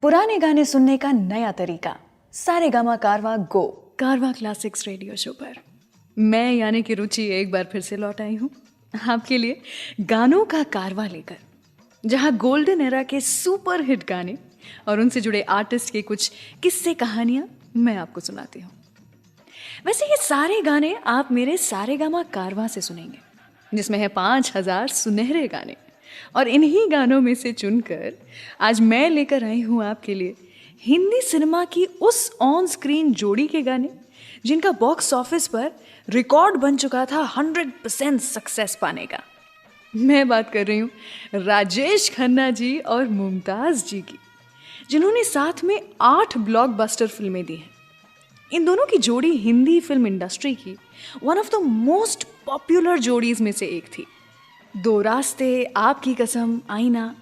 पुराने गाने सुनने का नया तरीका। सारेगामा कारवा गो। कारवा क्लासिक्स रेडियो शो पर मैं यानी कि रुचि एक बार फिर से लौट आई हूँ आपके लिए गानों का कारवा लेकर, जहाँ गोल्डन एरा के सुपर हिट गाने और उनसे जुड़े आर्टिस्ट के कुछ किस्से कहानियाँ मैं आपको सुनाती हूँ। वैसे ये सारे गाने आप मेरे सारेगामा कारवा से सुनेंगे, जिसमें है 5000 सुनहरे गाने। और इन्हीं गानों में से चुनकर आज मैं लेकर आई हूँ आपके लिए हिंदी सिनेमा की उस ऑन स्क्रीन जोड़ी के गाने जिनका बॉक्स ऑफिस पर रिकॉर्ड बन चुका था 100% सक्सेस पाने का। मैं बात कर रही हूँ राजेश खन्ना जी और मुमताज़ जी की, जिन्होंने साथ में 8 ब्लॉकबस्टर फिल्में दी हैं। इन दोनों की जोड़ी हिंदी फिल्म इंडस्ट्री की one of the most popular जोड़ीज में से एक थी। दो रास्ते, आपकी कसम, आईना,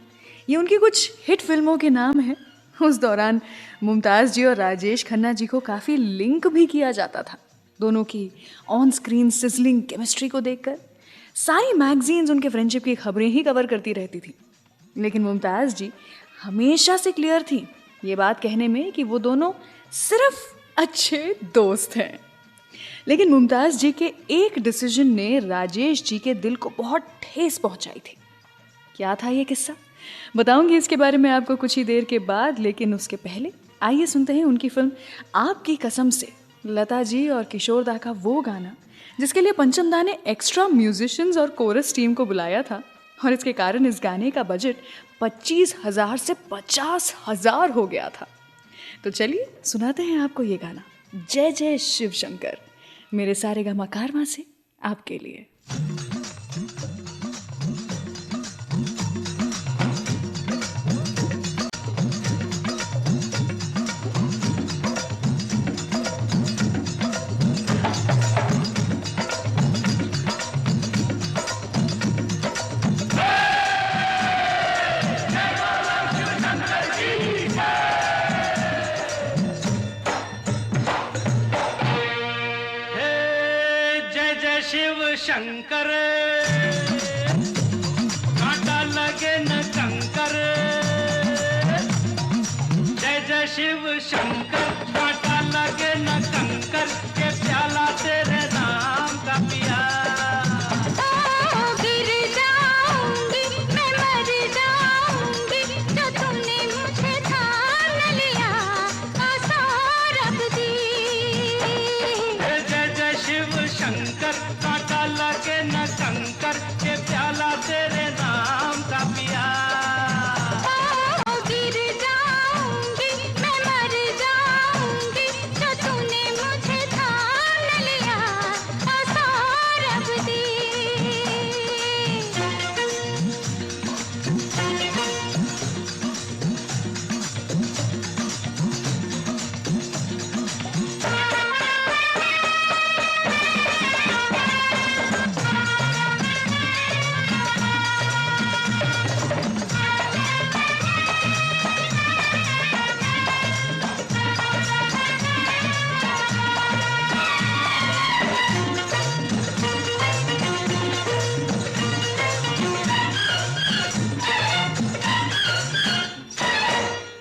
ये उनकी कुछ हिट फिल्मों के नाम हैं। उस दौरान मुमताज़ जी और राजेश खन्ना जी को काफ़ी लिंक भी किया जाता था। दोनों की ऑन स्क्रीन सिजलिंग केमिस्ट्री को देखकर सारी मैगजीन्स उनके फ्रेंडशिप की खबरें ही कवर करती रहती थी। लेकिन मुमताज़ जी हमेशा से क्लियर थी ये बात कहने में कि वो दोनों सिर्फ अच्छे दोस्त हैं। लेकिन मुमताज़ जी के एक डिसीजन ने राजेश जी के दिल को बहुत ठेस पहुंचाई थी। क्या था ये किस्सा, बताऊंगी इसके बारे में आपको कुछ ही देर के बाद। लेकिन उसके पहले आइए सुनते हैं उनकी फिल्म आपकी कसम से लता जी और किशोर दा का वो गाना जिसके लिए पंचम दा ने एक्स्ट्रा म्यूजिशियंस और कोरस टीम को बुलाया था, और इसके कारण इस गाने का बजट 25,000 से 50,000 हो गया था। तो चलिए सुनाते हैं आपको ये गाना, जय जय शिव शंकर, मेरे सारेगामा कारवां से आपके लिए। शिव शंकर कांटा लगे न कंकर, जय जय शिव शंकर कांटा लगे न कंकर, के प्याला तेरे नाम का पिया। गिर जाऊंगी मैं, मर जाऊंगी, जो तुमने मुझे ठान लिया, आसा रब दी। जय जय शिव शंकर कांटा लगे न कंकर, के प्याला तेरे नाम का पिया। गिर जाऊंगी मैं, मर जाऊंगी, जो तुमने मुझे ठान लिया, आसा रब दी।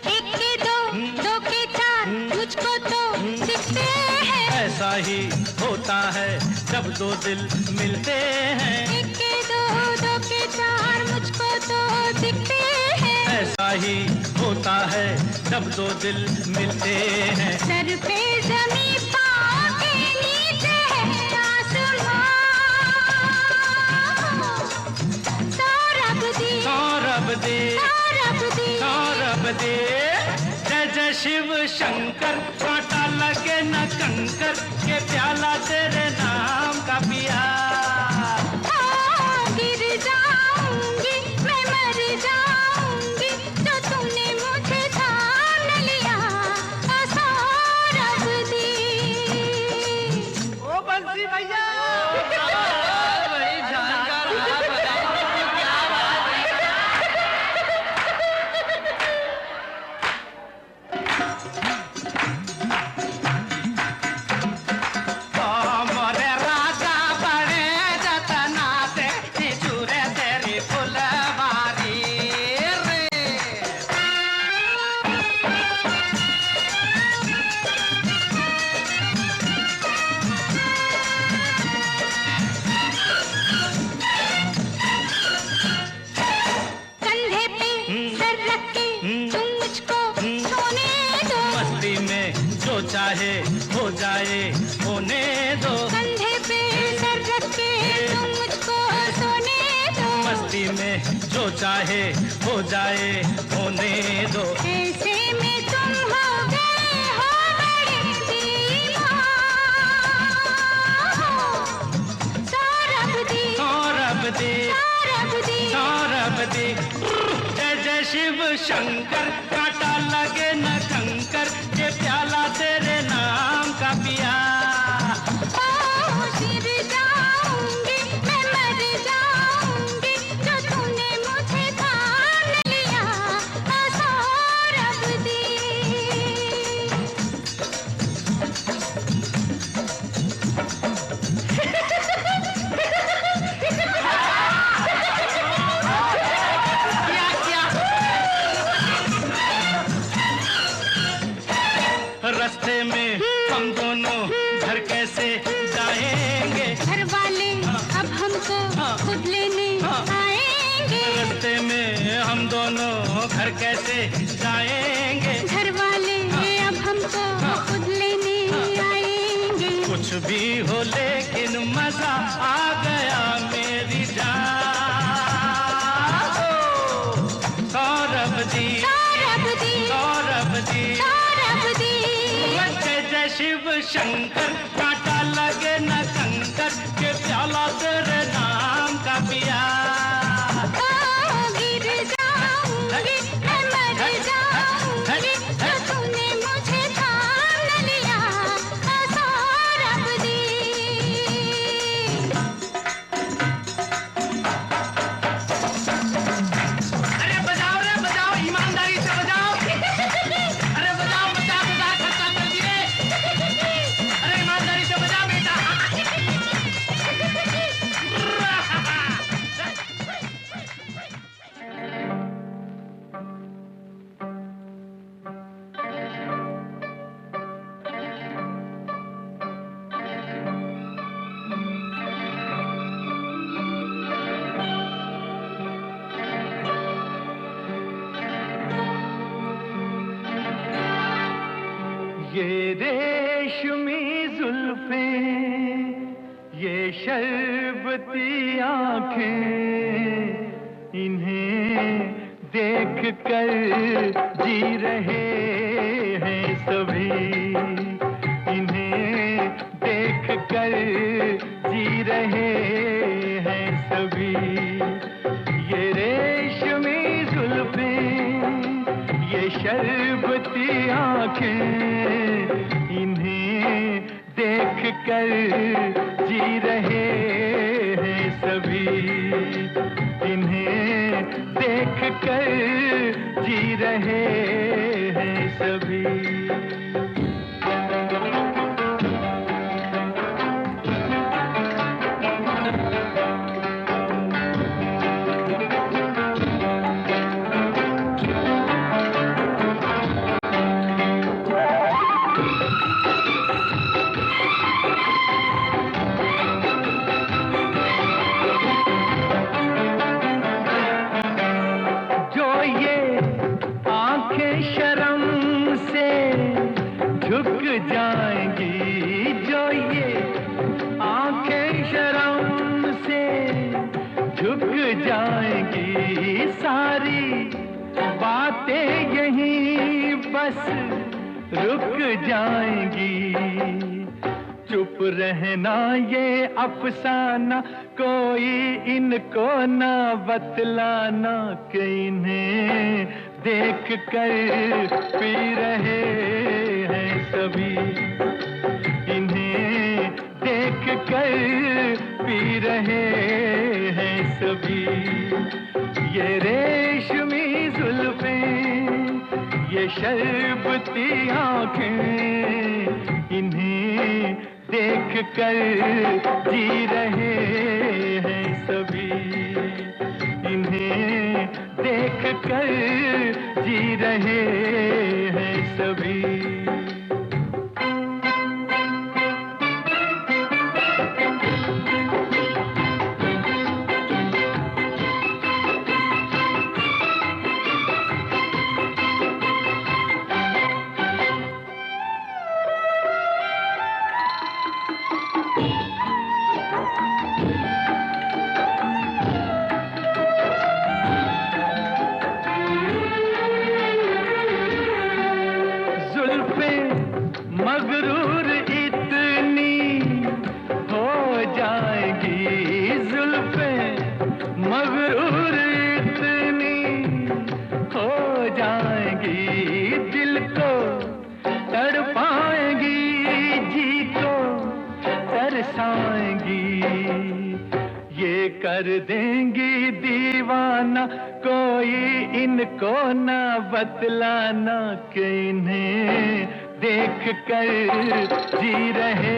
एक के दो, दो के चार, मुझको तो दिखते हैं। ऐसा ही होता है जब दो दिल मिलते हैं। एक के दो, दो के चार, मुझको तो दिखते हैं। ऐसा ही होता है जब दो दिल मिलते हैं। सर पे जमीन, पाँव के नीचे है आसमां, सौरभ दी, सौरभ दे, सौरभ दी। सौरभ दे, जय जय शिव शंकर कांटा लगे न कंकर, के प्याला तेरे नाम का पिया। गिर जाऊंगी मैं, मर जाऊंगी, जो तुमने मुझे ठान लिया, आसा रब दी। ओ बंसी भैया, बड़ी जानकार आप बताइए क्या बात है। मोरे राजा बड़े जतना से चूरे तेरी फुलवारी रे। जिंदगी में जो चाहे हो जाए, होने दो। ऐसे में तुम हो गए हो बड़े दीवाने। सौरभ दी, सौरभ दी, सौरभ दी, सौरभ दी। जय जय शिव शंकर, कांटा लगे न कंकर, के प्याला तेरे नाम का पिया। गिर जाऊंगी मैं, मर जाऊंगी जो तूने मुझे थाम लिया। सौरभ दी। रास्ते में हम दोनों घर कैसे जाएंगे? घर वाले अब हमको खुद लेने आएंगे। रास्ते में हम दोनों घर कैसे जाएंगे? घर वाले अब हमको खुद लेने आएंगे। कुछ भी हो लेकिन मजा आ गया मेरी जान। सौरभ दी, सौरभ दी, सौरभ दी, सौरभ दी। जय जय शिव शंकर, कांटा लगे न कंकर, के प्याला तेरे नाम का पिया। गिर जाऊंगी मैं, मर जाऊंगी जो तूने मुझे थाम लिया। सौरभ दी। अरे बजाओ रे बजाओ, ईमानदारी से बजाओ। अरे बजाओ, 50,000 खर्चा कर दिए। अरे ईमानदारी से बजा बेटा। ये रेशमी जुल्फें, ये शरबती आंखें, इन्हें देख कर जी रहे हैं सभी। इन्हें देख कर जी रहे हैं सभी। ये रेशमी जुल्फें, ये शरबती आंखें, इन्हें देख कर जी रहे हैं सभी। इन्हें देख कर जी रहे हैं सभी। जो ये आंखें शर्म से झुक जाएंगी, जो ये आंखें शर्म से झुक जाएंगी, सारी बातें यहीं बस रुक जाएंगी। चुप रहना ये अफसाना, कोई इनको ना बतलाना, कि इन्हें देख कर पी रहे हैं सभी। इन्हें देख कर पी रहे हैं सभी। ये रेशमी जुल्फें, ये शरबती आंखें, इन्हें देख कर जी रहे हैं सभी। इन्हें देख कर जी रहे हैं सभी। मगरूर इतनी हो जाएगी जुल्फें, मगरूर इतनी हो जाएगी, दिल को तड़पाएंगी, जी को तरसाएंगी, ये कर देंगी दीवाना, कोई इनको ना बतलाना कि इन्हें देख कर जी रहे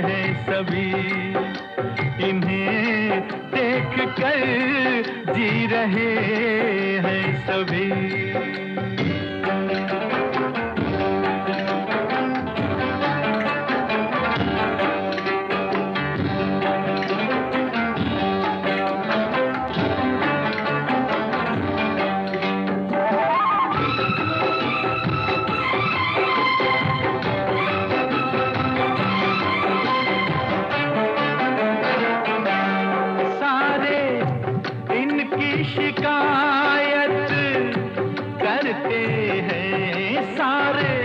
हैं सभी, इन्हें देख कर जी रहे हैं सभी। शिकायत करते हैं सारे,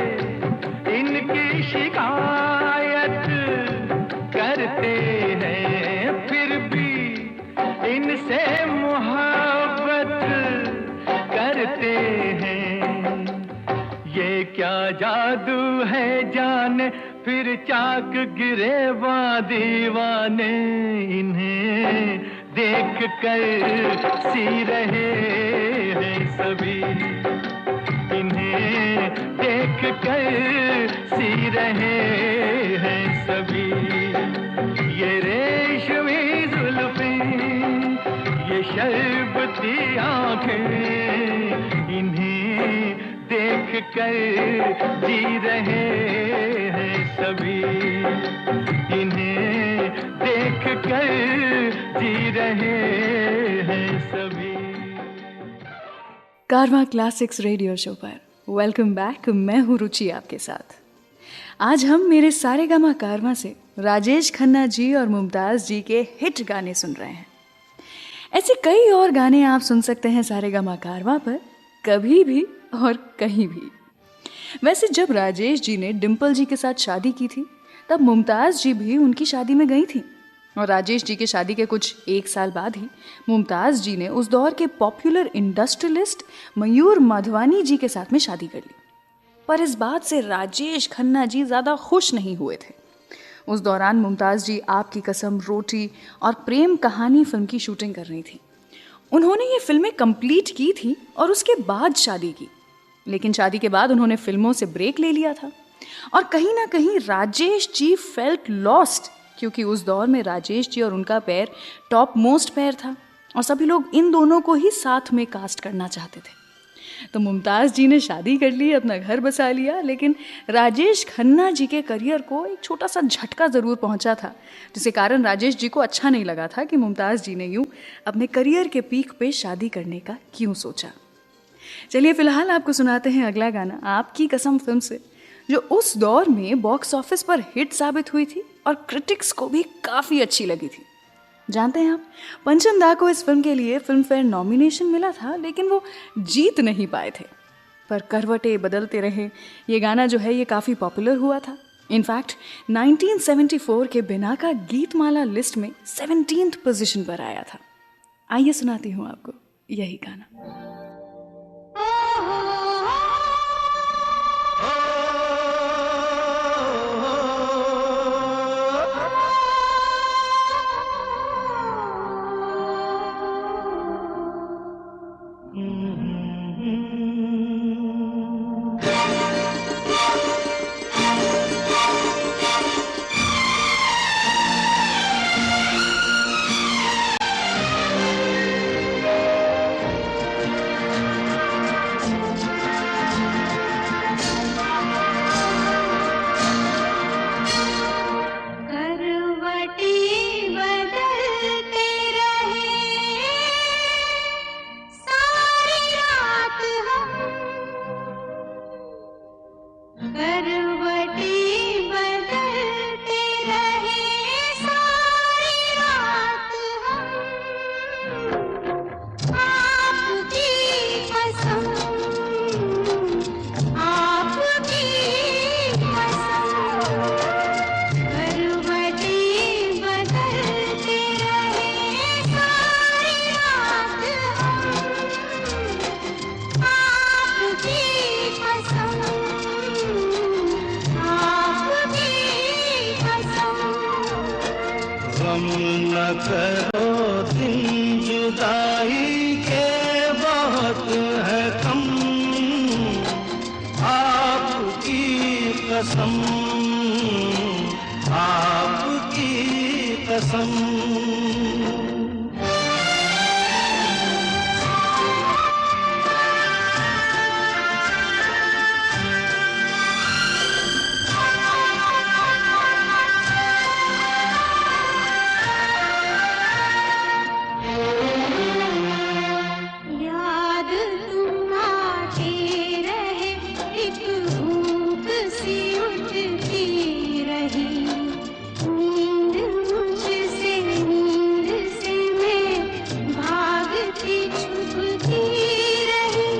इनकी शिकायत करते हैं, फिर भी इनसे मोहब्बत करते हैं, ये क्या जादू है जाने, फिर चाक गिरेवा दीवाने, इन्हें देख कर सी रहे हैं सभी, इन्हें देख कर सी रहे हैं सभी, ये रेशमी जुल्फें, ये शरबती आंखें, इन्हें देख कर जी रहे हैं सभी, इन्हें देख कर जी रहे हैं सभी। कारवां क्लासिक्स रेडियो शो पर वेलकम बैक। मैं हूँ रुचि आपके साथ। आज हम मेरे सारेगामा कारवां से राजेश खन्ना जी और मुमताज़ जी के हिट गाने सुन रहे हैं। ऐसे कई और गाने आप सुन सकते हैं सारेगामा कारवां पर, कभी भी और कहीं भी। वैसे जब राजेश जी ने डिम्पल जी के साथ शादी की थी, तब मुमताज़ जी भी उनकी शादी में गई थी, और राजेश जी के शादी के कुछ एक साल बाद ही मुमताज़ जी ने उस दौर के पॉपुलर इंडस्ट्रियलिस्ट मयूर माधवानी जी के साथ में शादी कर ली। पर इस बात से राजेश खन्ना जी ज़्यादा खुश नहीं हुए थे। उस दौरान मुमताज़ जी आपकी कसम, रोटी और प्रेम कहानी फिल्म की शूटिंग कर रही थी। उन्होंने ये फिल्में कंप्लीट की थी और उसके बाद शादी की, लेकिन शादी के बाद उन्होंने फिल्मों से ब्रेक ले लिया था। और कहीं ना कहीं राजेश जी फेल्ट लॉस्ट, क्योंकि उस दौर में राजेश जी और उनका पैर टॉप मोस्ट पैर था और सभी लोग इन दोनों को ही साथ में कास्ट करना चाहते थे। तो मुमताज़ जी ने शादी कर ली, अपना घर बसा लिया, लेकिन राजेश खन्ना जी के करियर को एक छोटा सा झटका ज़रूर पहुंचा था, जिसके कारण राजेश जी को अच्छा नहीं लगा था कि मुमताज़ जी ने यूँ अपने करियर के पीक पे शादी करने का क्यों सोचा। चलिए फिलहाल आपको सुनाते हैं अगला गाना आपकी कसम फिल्म से, जो उस दौर में बॉक्स ऑफिस पर हिट साबित हुई थी और क्रिटिक्स को भी काफ़ी अच्छी लगी थी। जानते हैं आप, पंचम दा को इस फिल्म के लिए फिल्म फेयर नॉमिनेशन मिला था, लेकिन वो जीत नहीं पाए थे। पर करवटें बदलते रहे ये गाना जो है ये काफ़ी पॉपुलर हुआ था। इनफैक्ट 1974 के बिना का गीतमाला लिस्ट में 17th पोजीशन पर आया था। आइए सुनाती हूँ आपको यही गाना। गम न करो दिन जुदाई के बहुत है कम, आपकी कसम, आपकी कसम। याद तुम आते रहे, एक भूख सी उठती रही, नींद मुझसे नींद से मैं भागती छुपती रही,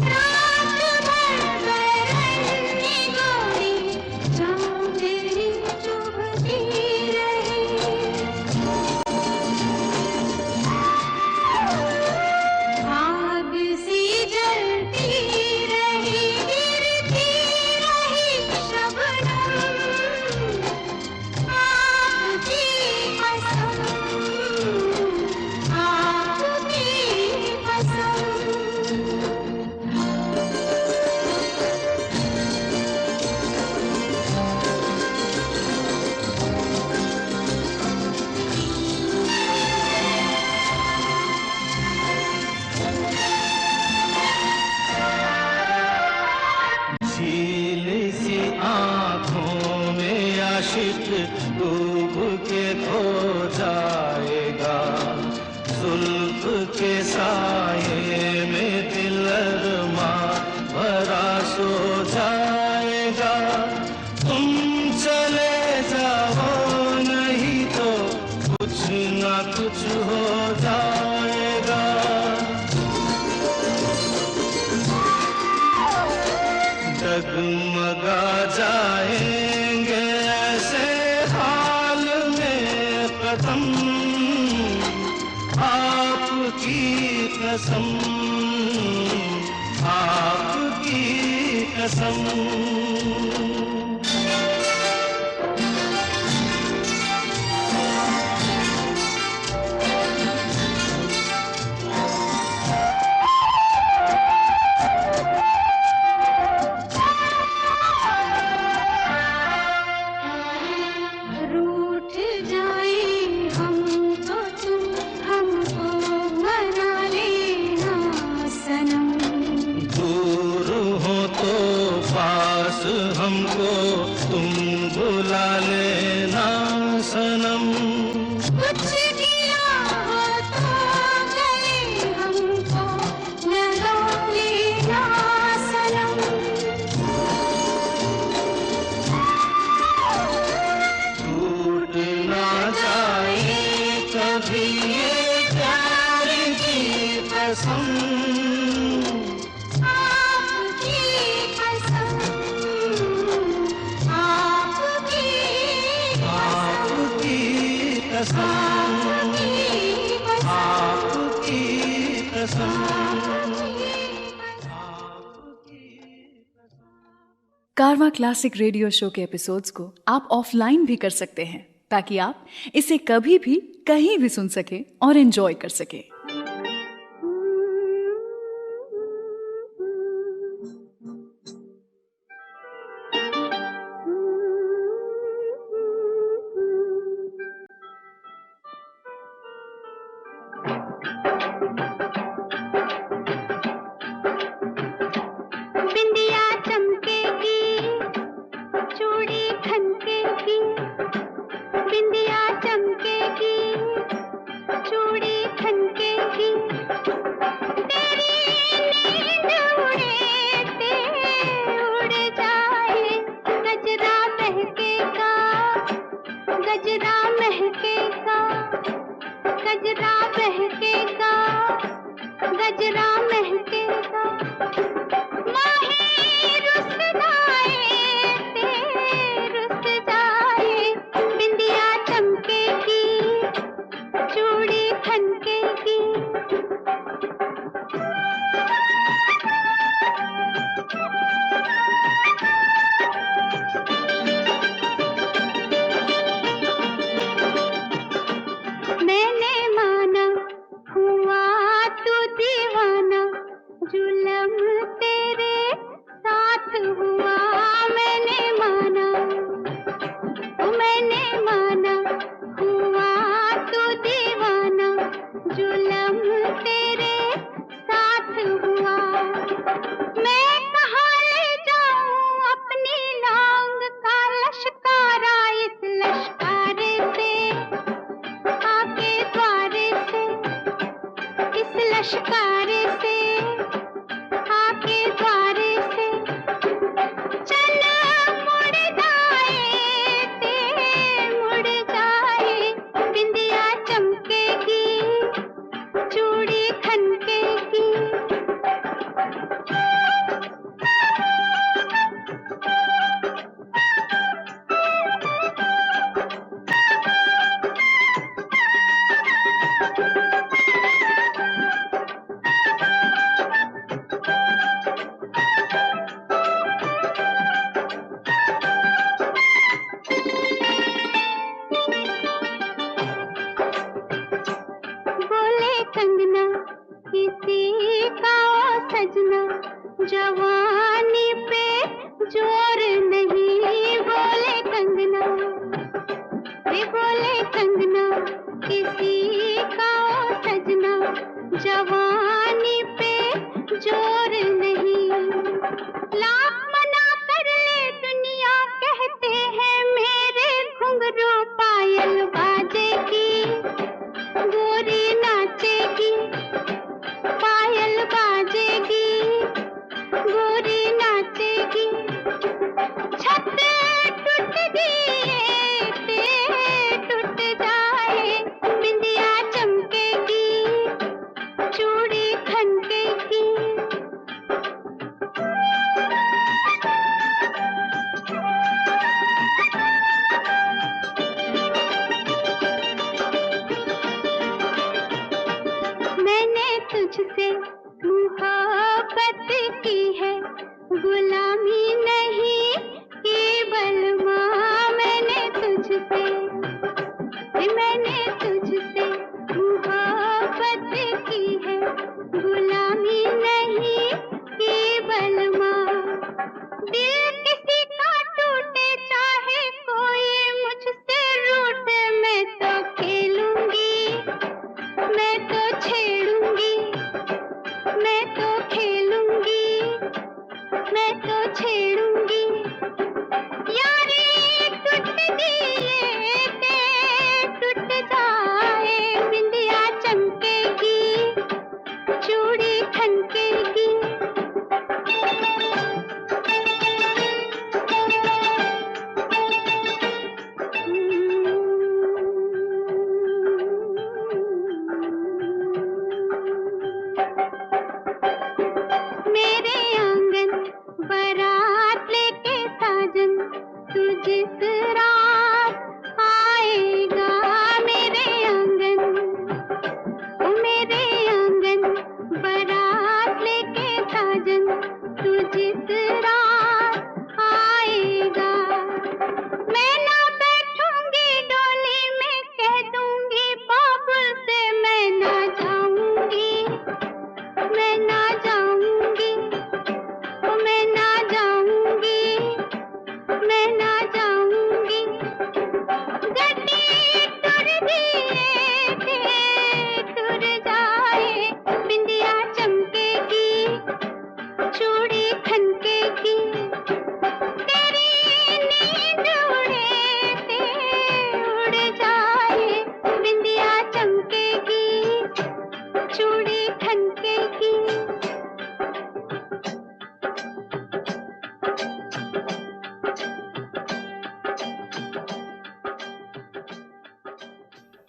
रात भर बैरंगी गोरी चांदनी चुभती रही। आग सी जलती रही, गिरती रही शबनम, आपकी कसम, आपकी कसम। झील सी आँखों में आशिक डूब के खो जाएगा, जुल्फ के साये में दिल अरमा भरा सो जाएगा। तुम चले जाओ नहीं तो कुछ ना कुछ हो जाएगा। डगमगा जाएंगे ऐसे हाल में कदम, आपकी कसम, आपकी कसम। रूठ जाए हम तो तुम हमको मना लेना सनम, दूर हो तो पास हमको तुम बुला लेना सनम। कुछ किया हो तो गले हमको लगा लेना सनम। टूट ना जाए कभी ये प्यार की कसम, आपकी कसम, आपकी आपकी कसम, आपकी कसम, आपकी कसम। कारवां क्लासिक रेडियो शो के एपिसोड्स को आप ऑफलाइन भी कर सकते हैं, ताकि आप इसे कभी भी कहीं भी सुन सके और एंजॉय कर सके। बिंदिया चमकेगी, चूड़ी खनकेगी, बिंदिया चमकेगी, चूड़ी खनकेगी, तेरी नींद उड़े उड़ जाए, गजरा महकेगा, गजरा महकेगा, गजरा महकेगा, गजरा महकेगा। माही रुस जाए, बिंदिया चमकेगी, चूड़ी खनकेगी। हुआ मैंने माना, हुआ तू दीवाना, जुलम तेरे साथ हुआ। मैं कहाँ ले जाऊं अपनी नांग का लश्कारा, इस लश्कारे से आके द्वारे से, इस लश्कारे से आके द्वारे से। चल मुड़ जाए, बिंदिया चमकेगी, चूड़ी खनकेगी। बोले कंगना किसी का सजना, जवानी पे जोर नहीं। बोले कंगना, बोले कंगना किसी का सजना, जवानी पे जोर नहीं। लाख मना कर ले दुनिया, कहते हैं मेरे घुंघरू पायल बाजेगी, गोरी नाचेगी, पायल बाजेगी, गोरी नाचेगी। छत टूट दिए टूट जाए, बिंदिया चमकेगी, चूड़ी खनकेगी। मैंने तुझसे मोहब्बत की है, गुलामी नहीं केवल माँ। मैंने तुझसे मोहब्बत की है, गुलामी नहीं केवल माँ। दिल किसी का टूटे चाहे कोई मुझसे रूठे, मैं तो खेलूंगी, मैं तो छेड़ूंगी, मैं तो खेलूंगी, मैं तो छेड़ूंगी। यारी टूट दिए टूट जाए, बिंदिया चमकेगी, चूड़ी खनकेगी। मेरे आंगन बारात लेके साजन, तू जिस रात आएगा। मेरे आंगन बारात लेके साजन, तू जिस रात आएगा। मैं ना बैठूंगी डोली में, कह दूंगी बाबुल से मैं ना जाऊंगी, मैं ना जाऊंगी, मैं ना जाऊंगी, मैं ना जाऊंगी। गड्डी टूट जाए, बिंदिया चमकेगी, चूड़ी खनकेगी। तेरी नींद उड़ जाए, बिंदिया चमकेगी, चूड़ी खनकेगी।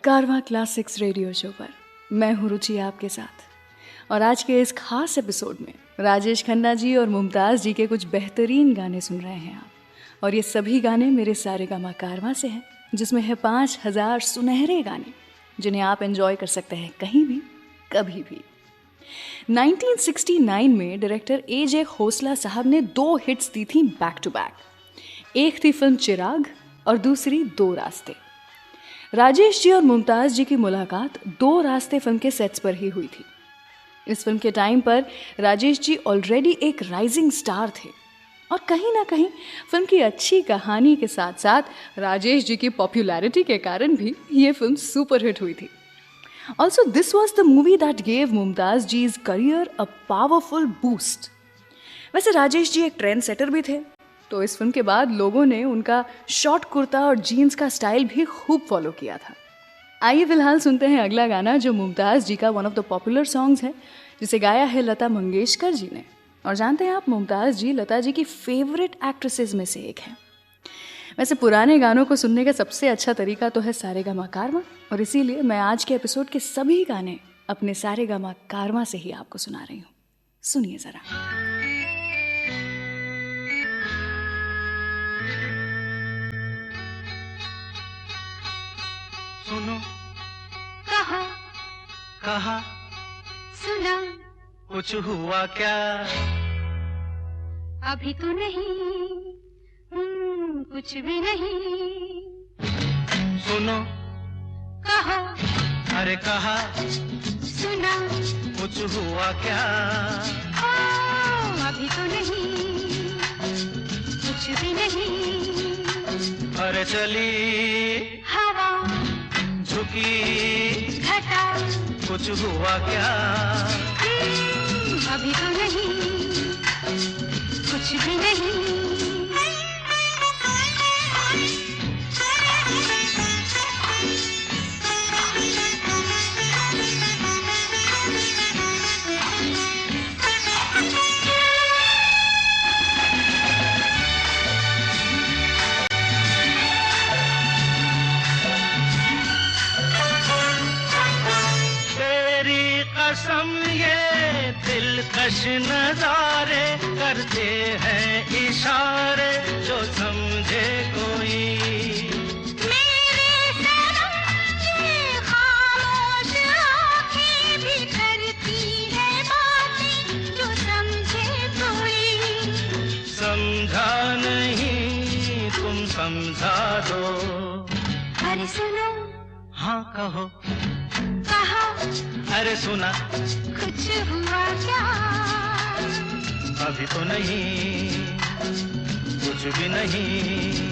कारवां क्लासिक्स रेडियो शो पर मैं हूँ रुचि आपके साथ, और आज के इस खास एपिसोड में राजेश खन्ना जी और मुमताज़ जी के कुछ बेहतरीन गाने सुन रहे हैं आप। और ये सभी गाने मेरे सारेगामा कारवां से हैं, जिसमें है 5000 सुनहरे गाने जिन्हें आप एंजॉय कर सकते हैं कहीं भी कभी भी। 1969 में डायरेक्टर A.J. खोसला साहब ने 2 हिट्स दी थी बैक टू बैक। एक थी फिल्म चिराग और दूसरी 2 रास्ते। राजेश जी और मुमताज़ जी की मुलाकात 2 रास्ते फिल्म के सेट्स पर ही हुई थी। इस फिल्म के टाइम पर राजेश जी ऑलरेडी एक राइजिंग स्टार थे और कहीं ना कहीं फिल्म की अच्छी कहानी के साथ साथ राजेश जी की पॉपुलैरिटी के कारण भी ये फिल्म सुपरहिट हुई थी। Also this was the movie that gave Mumtaz ji's career a powerful boost. वैसे राजेश जी एक ट्रेंड सेटर भी थे, तो इस फिल्म के बाद लोगों ने उनका शॉर्ट कुर्ता और जीन्स का स्टाइल भी खूब फॉलो किया था। आइए फिलहाल सुनते हैं अगला गाना जो मुमताज़ जी का one of the popular songs है, जिसे गाया है लता मंगेशकर जी ने। और जानते हैं आप, मुमताज़ जी लता जी की फेवरेट एक्ट्रेसेस में से एक हैं। वैसे पुराने गानों को सुनने का सबसे अच्छा तरीका तो है सारेगामा कारवा, और इसीलिए मैं आज के एपिसोड के सभी गाने अपने सारेगामा कारवा से ही आपको सुना रही हूँ। सुनिए ज़रा। सुनो कहा कहा सुना कुछ हुआ क्या? अभी तो नहीं, कुछ भी नहीं। सुनो कहा अरे कहा सुना कुछ हुआ क्या? अभी तो नहीं, कुछ भी नहीं। अरे चली हवा झुकी घटा कुछ हुआ क्या? अभी तो नहीं, कुछ भी नहीं। कसम ये दिलकश नजारे करते हैं इशारे जो समझे कोई। मेरे सनम ये खामोश आँखें भी करती है बातें जो समझे कोई। समझा नहीं तुम समझा दो। अरे सुनो हाँ कहो कहा अरे सुना कुछ हुआ क्या? अभी तो नहीं कुछ भी नहीं।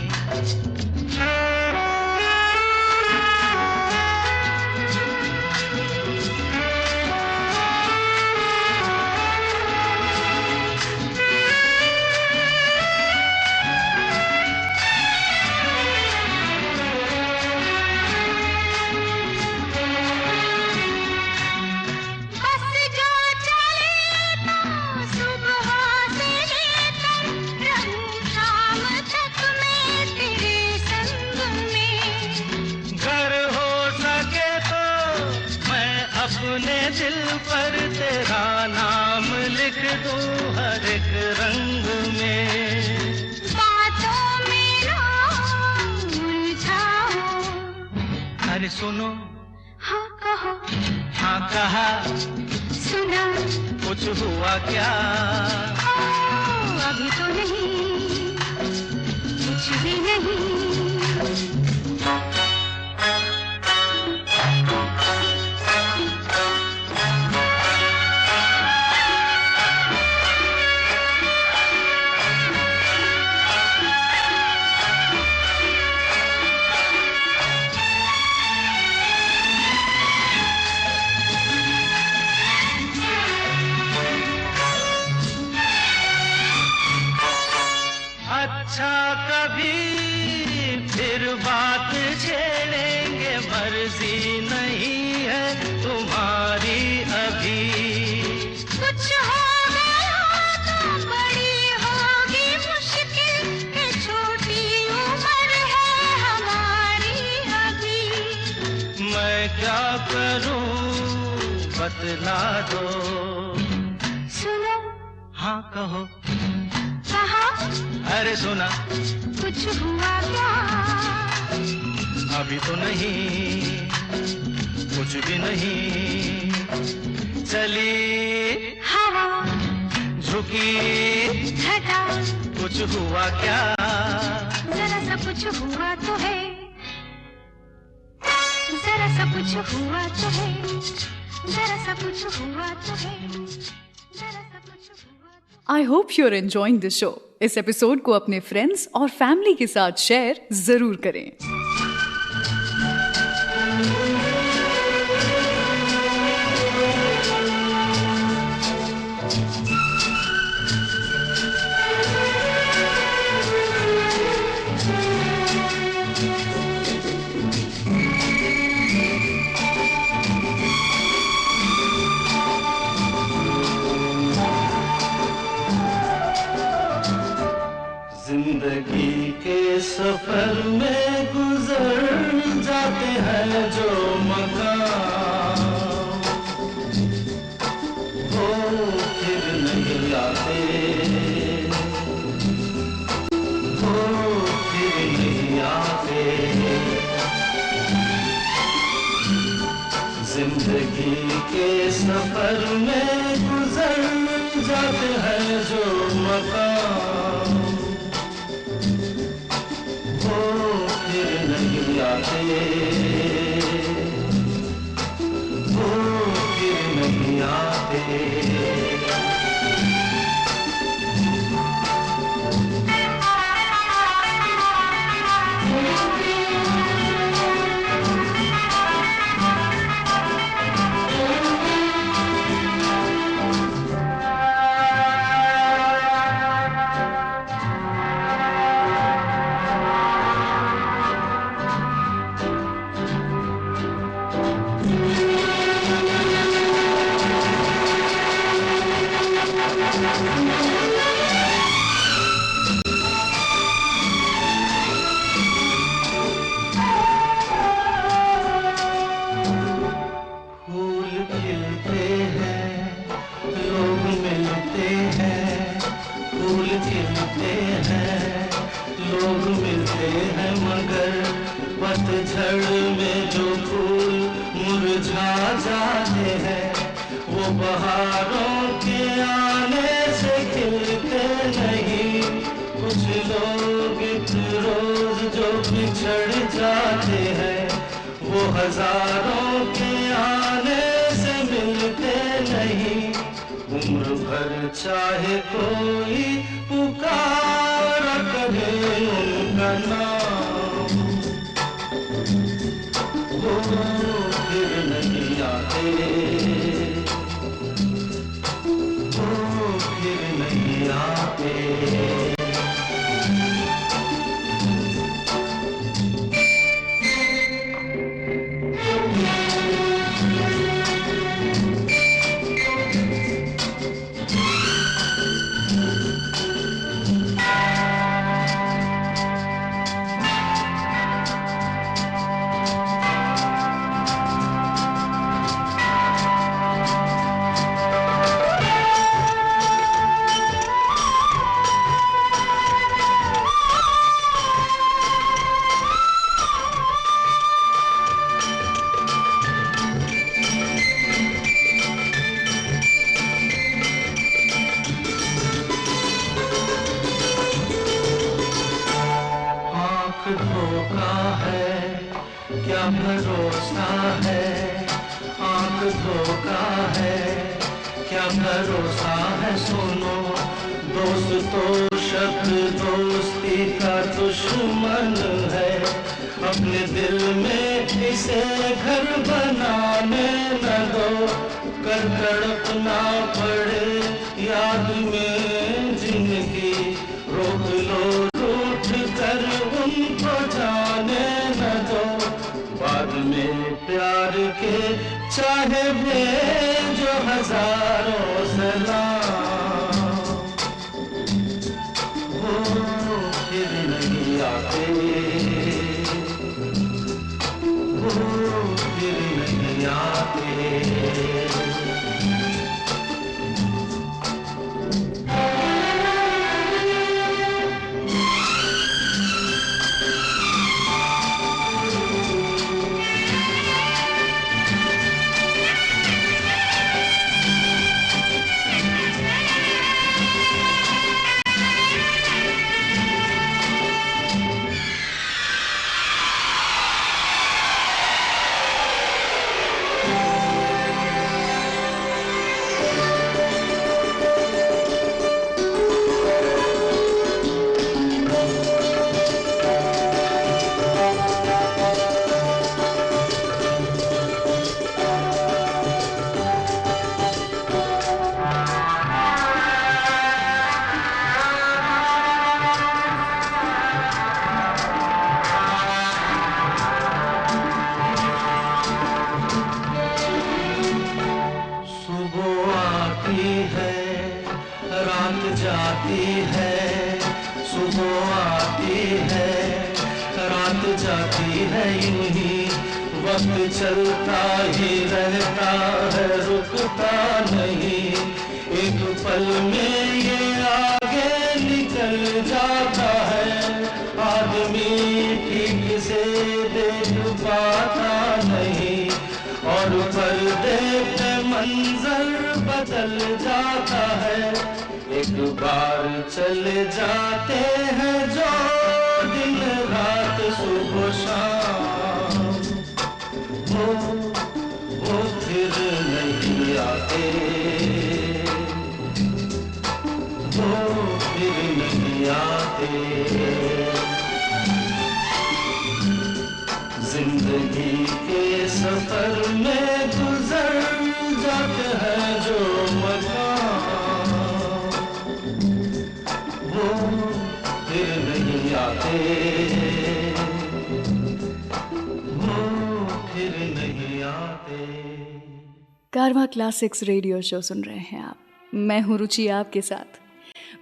अपने दिल पर तेरा नाम लिख दूं हर एक रंग में। बातों में ना उलझाओ। अरे सुनो हाँ कहो हाँ कहा सुना कुछ हुआ क्या? अभी तो नहीं, कुछ भी नहीं। अच्छा कभी फिर बात छेड़ेंगे, मर्जी नहीं है तुम्हारी अभी। कुछ हो गया तो बड़ी होगी मुश्किल कि छोटी उम्र है हमारी अभी। मैं क्या करूं बतला दो। सुनो हाँ कहो कहा अरे सुना कुछ हुआ क्या? अभी तो नहीं कुछ भी नहीं। चली हवा झुकी घटा कुछ हुआ क्या? जरा सा कुछ हुआ तो है, जरा सा कुछ हुआ तो है, जरा सा कुछ हुआ तो है, जरा सा कुछ हुआ तो है। I hope you are enjoying this show. इस एपिसोड को अपने फ्रेंड्स और फैमिली के साथ शेयर जरूर करें। जिंदगी के सफर में गुजर जाते हैं जो मकाम, वो फिर नहीं आते, वो फिर नहीं आते। जिंदगी के सफर में गुजर जाते हैं जो मकाम, वो फिर नहीं आते, वो फिर नहीं आते। पतझड़ में जो फूल मुरझा जाते हैं, वो बहारों के आने से खिलते नहीं। कुछ लोग एक रोज जो बिछड़ जाते हैं, वो हजारों के आने से मिलते नहीं। उम्र भर चाहे कोई पुकार करे उनका नाम, वो फिर नहीं आते, वो फिर नहीं आते। धोखा है क्या भरोसा है, आंख धोखा है क्या भरोसा है। सुनो दोस्त तो शब्द दोस्ती का दुश्मन है, अपने दिल में इसे घर बनाने न दो। कर तड़पना पड़े याद में जिंदगी, रोक लो रूठ कर उनको जाने न दो। बाद में प्यार के चाहे भेजो हजारों सलाम, वो फिर नहीं आते, वो फिर नहीं आते। वो आती है, रात जाती है यूं ही, वक्त चलता ही रहता है, रुकता नहीं। एक पल में ये आगे निकल जाता है, आदमी ठीक से देख पाता नहीं, और पर्दे पे मंजर बदल जाता है। एक बार चले जाते हैं जो दिन रात सुबह शाम, वो फिर नहीं आते, वो फिर नहीं आते। जिंदगी के सफर में गुजर जाते हैं जो मकाम, वो फिर नहीं आते, वो फिर नहीं आते। कारवां क्लासिक्स रेडियो शो सुन रहे हैं आप। मैं हूं रुचि आपके साथ।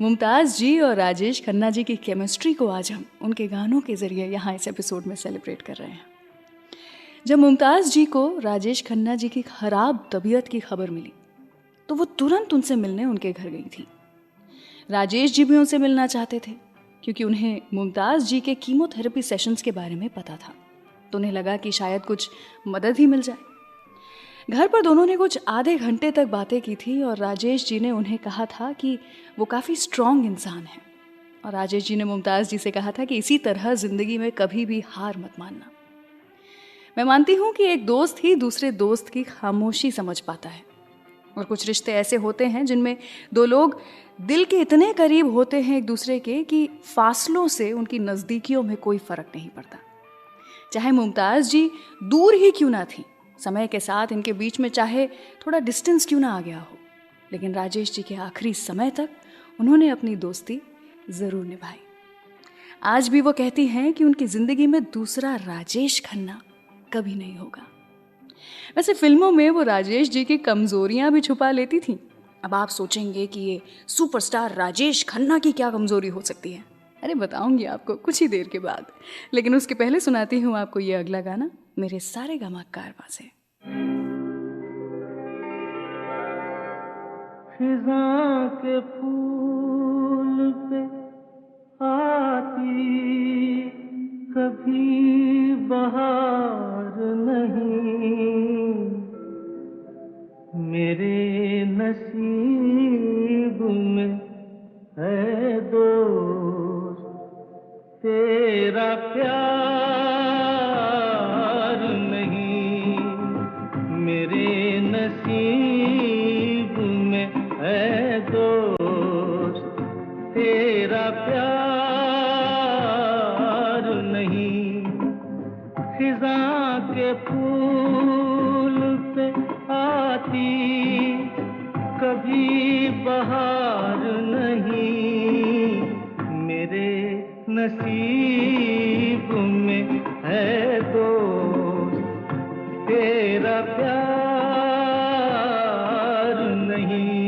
मुमताज़ जी और राजेश खन्ना जी की केमिस्ट्री को आज हम उनके गानों के ज़रिए यहाँ इस एपिसोड में सेलिब्रेट कर रहे हैं। जब मुमताज़ जी को राजेश खन्ना जी की ख़राब तबीयत की खबर मिली तो वो तुरंत उनसे मिलने उनके घर गई थी। राजेश जी भी उनसे मिलना चाहते थे क्योंकि उन्हें मुमताज़ जी के कीमोथेरेपी सेशंस के बारे में पता था, तो उन्हें लगा कि शायद कुछ मदद ही मिल जाए। घर पर दोनों ने कुछ आधे घंटे तक बातें की थी और राजेश जी ने उन्हें कहा था कि वो काफ़ी स्ट्रॉन्ग इंसान है, और राजेश जी ने मुमताज़ जी से कहा था कि इसी तरह ज़िंदगी में कभी भी हार मत मानना। मैं मानती हूँ कि एक दोस्त ही दूसरे दोस्त की खामोशी समझ पाता है, और कुछ रिश्ते ऐसे होते हैं जिनमें दो लोग दिल के इतने करीब होते हैं एक दूसरे के कि फासलों से उनकी नज़दीकियों में कोई फ़र्क नहीं पड़ता। चाहे मुमताज़ जी दूर ही क्यों ना थी, समय के साथ इनके बीच में चाहे थोड़ा डिस्टेंस क्यों ना आ गया हो, लेकिन राजेश जी के आखिरी समय तक उन्होंने अपनी दोस्ती ज़रूर निभाई। आज भी वो कहती हैं कि उनकी ज़िंदगी में दूसरा राजेश खन्ना कभी नहीं होगा। वैसे फिल्मों में वो राजेश जी की कमज़ोरियाँ भी छुपा लेती थीं। अब आप सोचेंगे कि ये सुपरस्टार राजेश खन्ना की क्या कमज़ोरी हो सकती है। अरे बताऊंगी आपको कुछ ही देर के बाद, लेकिन उसके पहले सुनाती हूँ आपको ये अगला गाना मेरे सारेगामा कारवां से। खिज़ां के फूल पे आती कभी बहार नहीं, मेरे नसीब में है दोस्त तेरा प्यार नहीं, मेरे नसीब में है दोस्त तेरा प्यार नहीं। खिज़ां के फूल पे आती कभी बहार नहीं, मेरे नसीब में है दोस्त तेरा प्यार नहीं।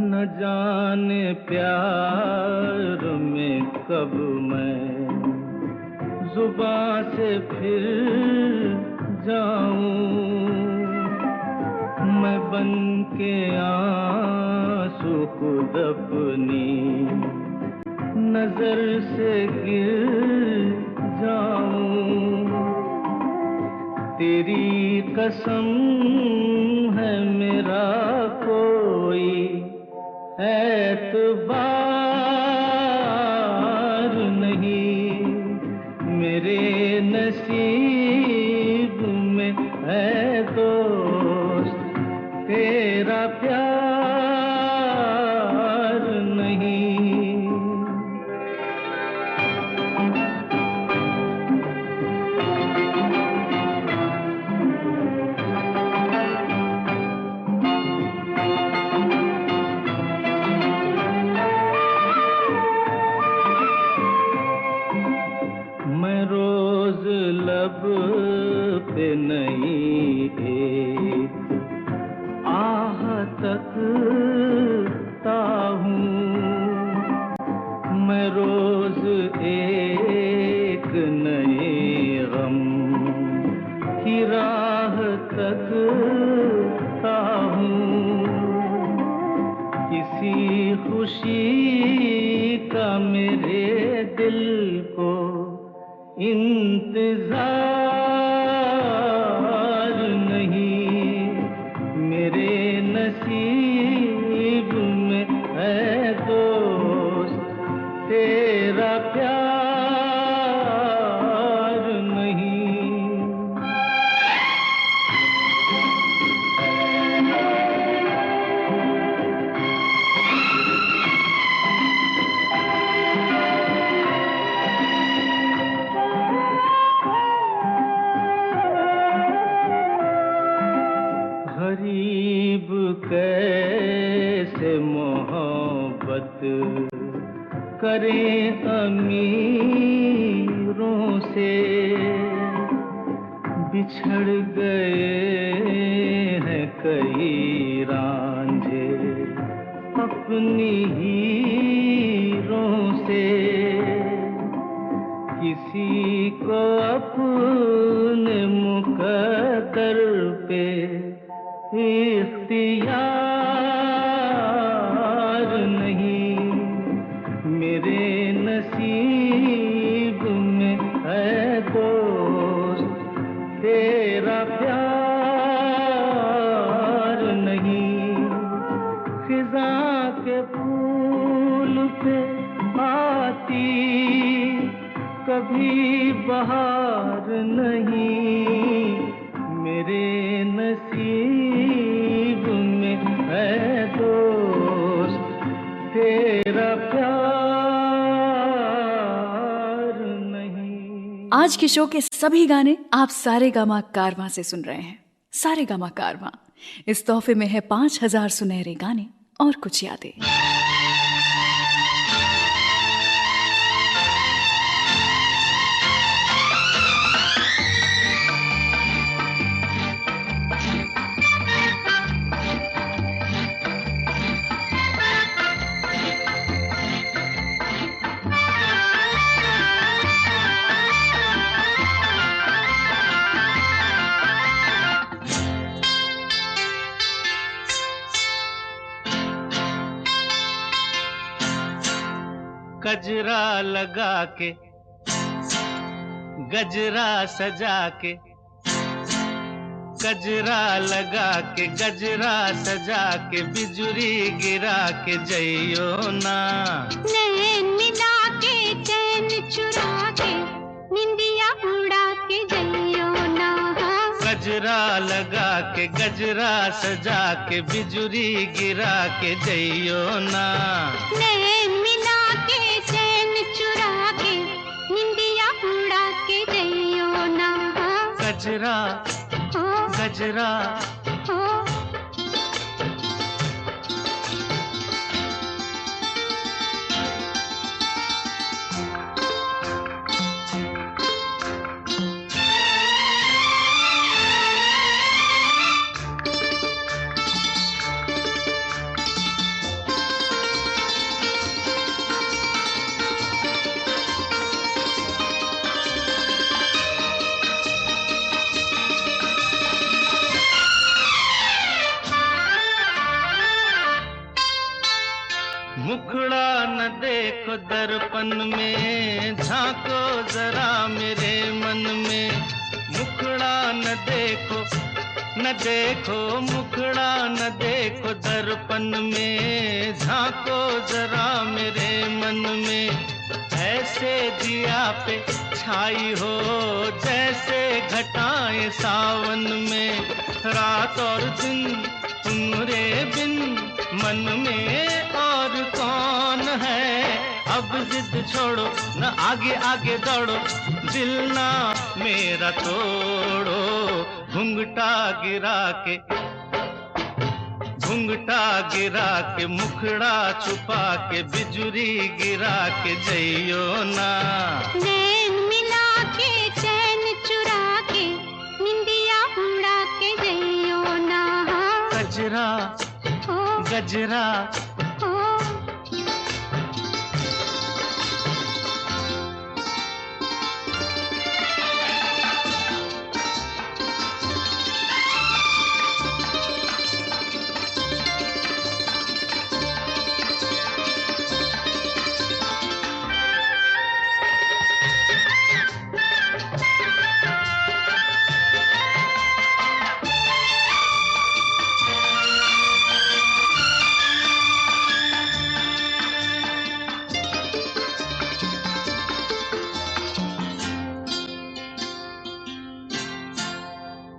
न जाने प्यार में कब मैं जुबां से फिर जाऊं, मैं बन के आंसू खुद अपनी नजर से गिर जाऊं। तेरी कसम है मेरा कोई एतबार नहीं, मेरे नसीब में है दोस्त तेरा प्यार नहीं। मैं रोज लब पे नहीं एक आह तकता हूँ, मैं रोज एक नए गम की राह तकता हूँ, किसी खुशी का मेरे दिल को इंतजार नहीं, मेरे नसीब में है दोस्त तेरा प्यार नहीं। गरीब कैसे मोहब्बत करें अमीरों से, बिछड़ गए हैं कई रांझे अपनी हीरों से, किसी को अपने मुकद्दर पे इख्तियार नहीं, मेरे नसीब में है दोस्त तेरा प्यार नहीं, खिज़ा के फूल पे आती कभी बहार नहीं, मेरे नसीब में है दोस्त तेरा प्यार नहीं। आज के शो के सभी गाने आप सारेगामा कारवां से सुन रहे हैं। सारेगामा कारवां, इस तोहफे में है 5000 सुनहरे गाने और कुछ यादें। गजरा लगा के गजरा सजा के, गजरा लगा के गजरा सजा के, बिजुरी गिरा के जइयो ना, नैन मिला के चैन चुरा के, निंदिया उड़ा के जइयो ना, गजरा लगा के गजरा सजा के, बिजुरी गिरा के जइयो ना, नैन मिला के चैन चुरा के, निंदिया उड़ा के जइयो ना, गजरा ओ गजरा ओ मुखड़ा न देखो दर्पण में, झांको जरा मेरे मन में, मुखड़ा न देखो मुखड़ा न देखो दर्पण में, झांको जरा मेरे मन में, ऐसे दिया पे छाई हो जैसे घटाएं सावन में, रात और दिन तुम्हारे बिन मन में और कौन है, अब जिद छोड़ो न आगे आगे दौड़ो, दिल ना मेरा तोड़ो, घुंघटा गिरा के मुखड़ा छुपा के, बिजुरी गिरा के जइयो ना, नैन मिला के गजरा ओ गजरा ओ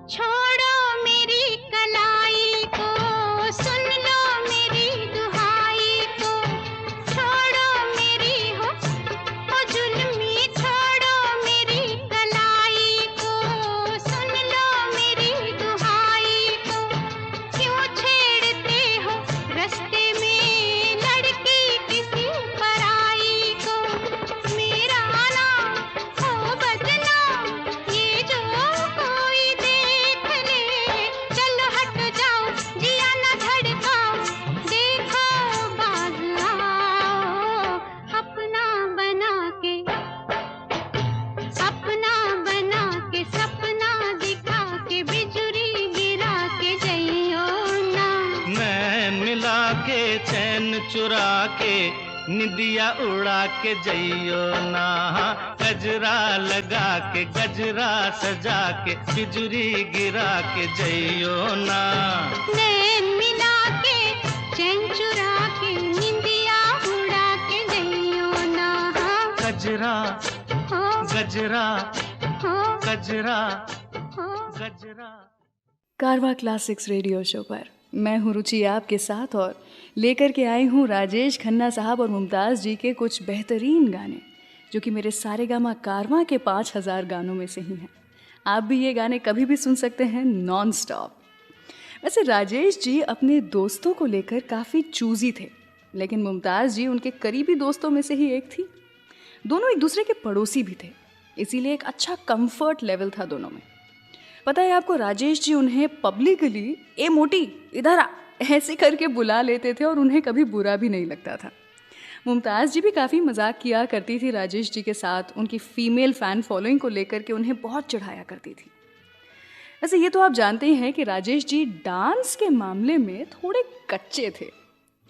छोड़ो मेरी कलाई को, सुन लो मेरी दुहाई को, छोड़ो मेरी हो जुल्मी, छोड़ो मेरी कलाई को, सुन लो मेरी दुहाई को, क्यों छेड़ते हो रास्ते में लड़की किसी पराई को, मेरा नाम हो बदनाम ये जो कोई देख ले, चलो हट जाओ जिया ना धड़काओ, देखो बाज आओ, अपना बना के सपना दिखा के बिजुरी गिरा के जइयो ना। नैन मिला के चैन चुरा के निदिया उड़ा के जइयो ना, गजरा लगा के गजरा सजा के बिजुरी गिरा के जइयो ना। नैन मिला के चैन चुरा के निंदिया उड़ा के जइयो ना। गजरा हो गजरा हो गजरा हो गजरा। कारवा क्लासिक्स रेडियो शो पर मैं हूँ रुचि आपके साथ और लेकर के आई हूँ राजेश खन्ना साहब और मुमताज़ जी के कुछ बेहतरीन गाने जो कि मेरे सारेगामा कारवा के 5000 गानों में से ही हैं। आप भी ये गाने कभी भी सुन सकते हैं नॉन स्टॉप। वैसे राजेश जी अपने दोस्तों को लेकर काफ़ी चूज़ी थे, लेकिन मुमताज़ जी उनके करीबी दोस्तों में से ही एक थी। दोनों एक दूसरे के पड़ोसी भी थे, इसीलिए एक अच्छा कंफर्ट लेवल था दोनों में। पता है आपको, राजेश जी उन्हें पब्लिकली ए मोटी इधर आ ऐसे करके बुला लेते थे और उन्हें कभी बुरा भी नहीं लगता था। मुमताज़ जी भी काफ़ी मजाक किया करती थी राजेश जी के साथ, उनकी फ़ीमेल फ़ैन फॉलोइंग को लेकर के उन्हें बहुत चिढ़ाया करती थी। वैसे ये तो आप जानते ही हैं कि राजेश जी डांस के मामले में थोड़े कच्चे थे,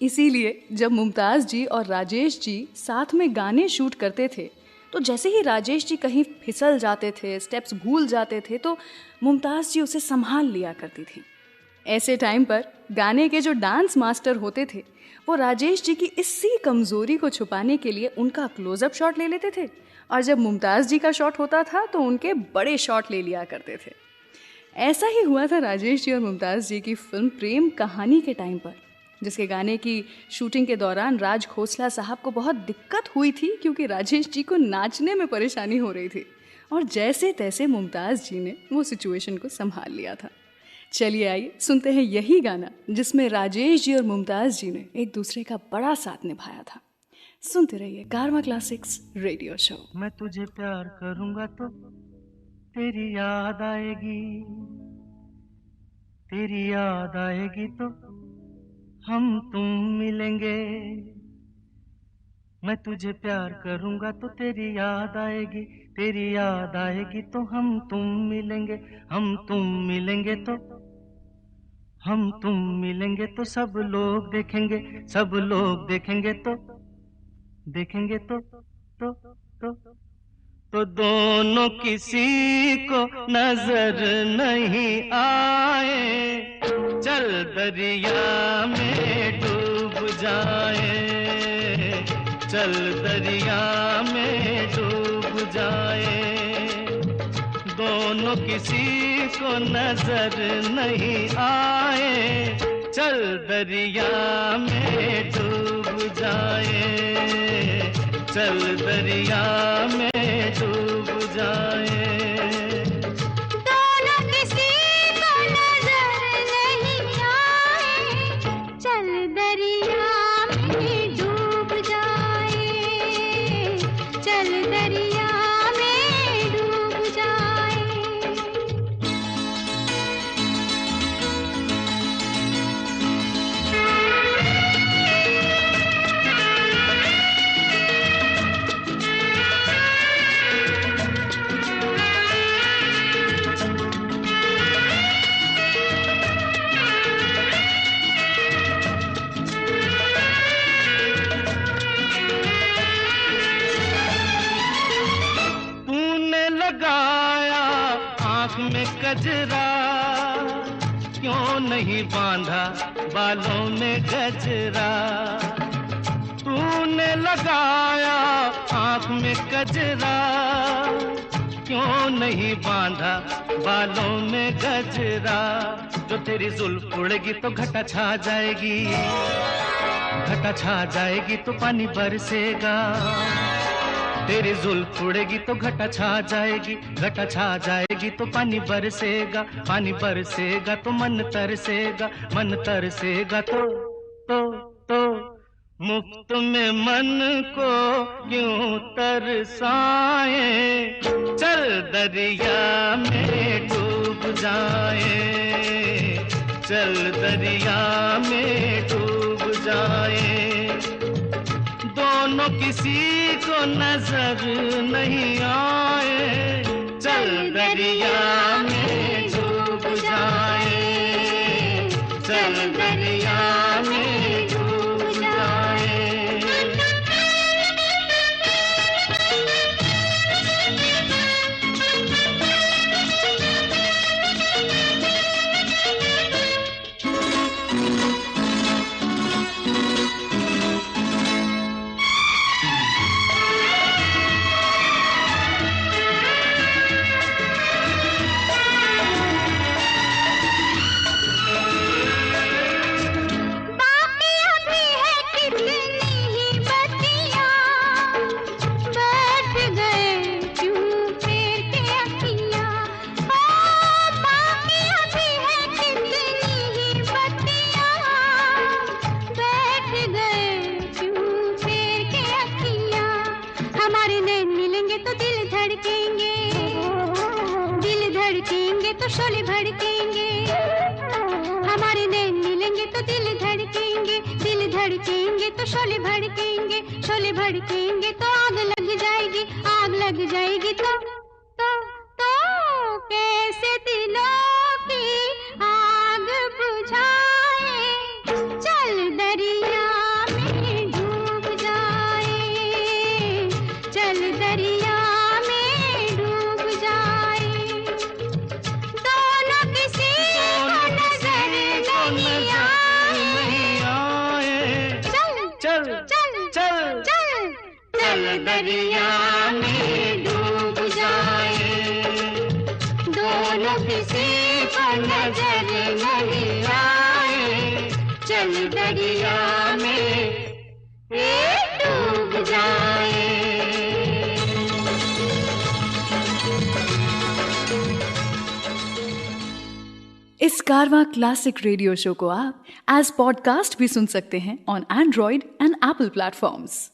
इसीलिए जब मुमताज़ जी और राजेश जी साथ में गाने शूट करते थे तो जैसे ही राजेश जी कहीं फिसल जाते थे, स्टेप्स भूल जाते थे, तो मुमताज़ जी उसे संभाल लिया करती थी। ऐसे टाइम पर गाने के जो डांस मास्टर होते थे वो राजेश जी की इसी कमज़ोरी को छुपाने के लिए उनका क्लोज़अप शॉट ले लेते थे, और जब मुमताज़ जी का शॉट होता था तो उनके बड़े शॉट ले लिया करते थे। ऐसा ही हुआ था राजेश जी और मुमताज़ जी की फिल्म प्रेम कहानी के टाइम पर, जिसके गाने की शूटिंग के दौरान राज खोसला साहब को बहुत दिक्कत हुई थी क्योंकि राजेश जी को नाचने में परेशानी हो रही थी, और जैसे तैसे मुमताज़ जी ने वो सिचुएशन को संभाल लिया था। चलिए आइए सुनते हैं यही गाना जिसमें राजेश जी और मुमताज़ जी ने एक दूसरे का बड़ा साथ निभाया था। सुनते रहिए कारवा क्लासिक्स रेडियो शो। मैं तुझे प्यार करूंगा तो तेरी याद आएगी, तेरी याद आएगी तो हम तुम मिलेंगे। मैं तुझे प्यार करूंगा तो तेरी याद आएगी, तेरी याद आएगी तो हम तुम मिलेंगे। हम तुम मिलेंगे तो हम तुम मिलेंगे तो सब लोग देखेंगे, सब लोग देखेंगे तो देखेंगे तो दोनों किसी को नजर नहीं आए, चल दरिया में डूब जाए, चल दरिया में डूब जाए। दोनों किसी को नजर नहीं आए, चल दरिया में डूब जाए, चल दरिया में डूब जाए। दोनों किसी को नजर नहीं आए, चल दरिया में डूब जाए, चल दरिया में डूब जाए। आंख में कजरा, क्यों नहीं बांधा बालों में गजरा। तूने लगाया आंख में कजरा, क्यों नहीं बांधा बालों में गजरा। जो तेरी जुल्फ उड़ेगी तो घटा छा जाएगी, घटा छा जाएगी तो पानी बरसेगा। तेरी जुल्फ उड़ेगी तो घटा छा जाएगी, घटा छा जाएगी तो पानी बरसेगा। पानी बरसेगा तो मन तरसेगा, मन तरसेगा तो मुफ्त में मन को क्यों तरसाए। चल दरिया में डूब जाए, चल दरिया में डूब जाए। दोनों किसी को नजर नहीं आए। चल दरिया में डूब जाए, चल दरिया में डूब जाए। शोले भड़केंगे, हमारे नैन मिलेंगे तो दिल धड़केंगे, दिल धड़केंगे तो शोले भड़केंगे, शोले भड़केंगे तो आग लग जाएगी, आग लग जाएगी तो कैसे दिलों की आग बुझाए। चल दरिया में डूब जाए, चल दरिया दरिया में डूब जाए। दोनों किसी को नजर नहीं आए। चल दरिया में डूब जाए। इस कारवां क्लासिक रेडियो शो को आप एज पॉडकास्ट भी सुन सकते हैं on Android and Apple platforms.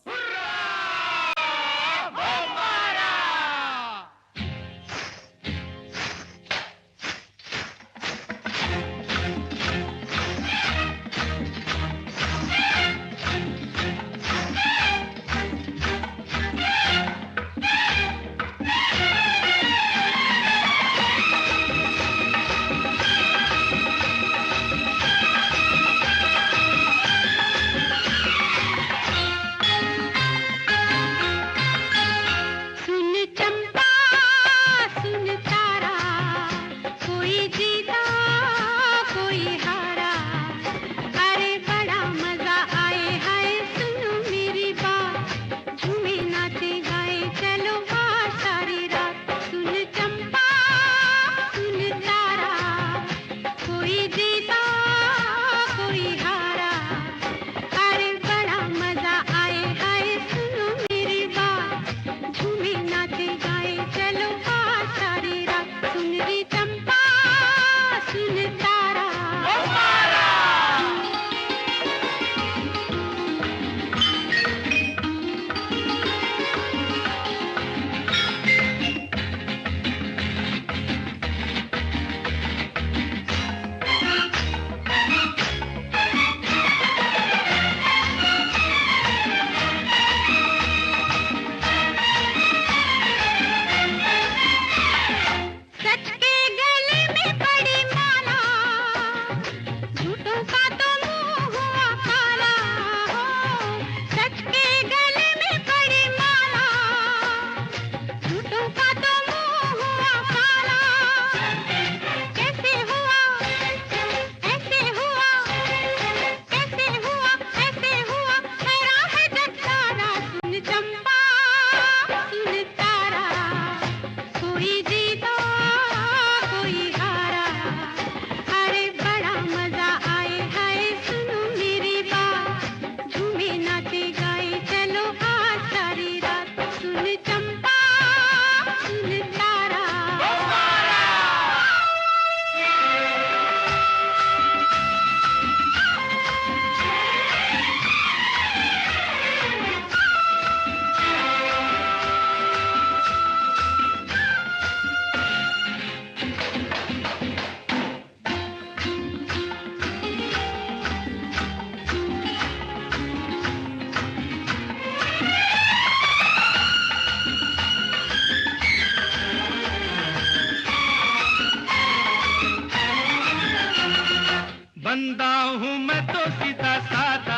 चलो आज सारी रात। बंदा हूँ मैं तो सीधा सादा,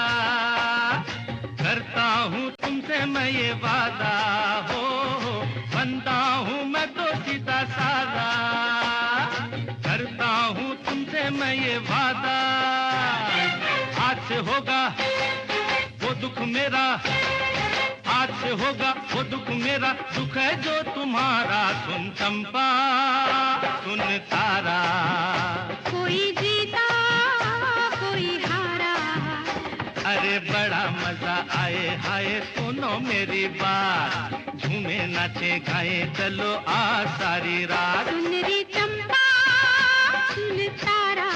करता हूँ तुमसे मैं ये वादा हो, बंदा हूँ मैं तो सीधा सादा, करता हूँ तुमसे मैं ये वादा। आज से होगा वो दुख मेरा, आज से होगा वो दुख मेरा, दुख है जो तुम्हारा। सुन चंपा सुन तारा, कोई जीता कोई हारा, अरे बड़ा मजा आए हाय सुनो मेरी बात, झूमे नाचे गाए चलो आ सारी रात। सुन रे चंपा सुन तारा,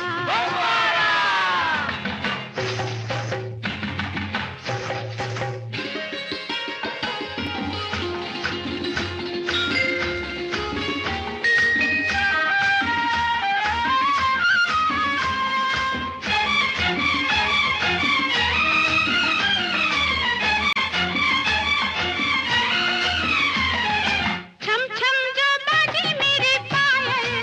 छम छम जो बाजे मेरे पायल,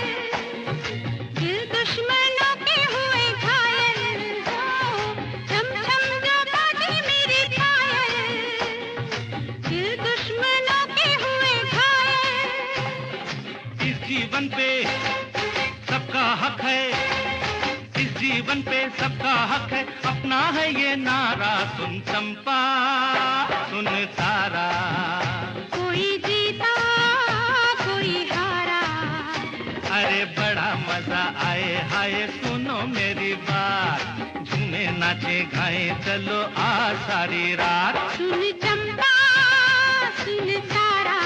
दिल दुश्मनों के हुए घायल हो। छम छम जो बाजे मेरे पायल, दिल दुश्मनों के हुए घायल। इस जीवन पे सबका हक है, इस जीवन पे सबका हक है, अपना है ये नारा। सुन चंपा सुन तारा, कोई जीता कोई हारा, अरे बड़ा मजा आए हाय सुनो मेरी बात, झूमे नाचे गाए चलो आ सारी रात। सुन चंपा सुन तारा,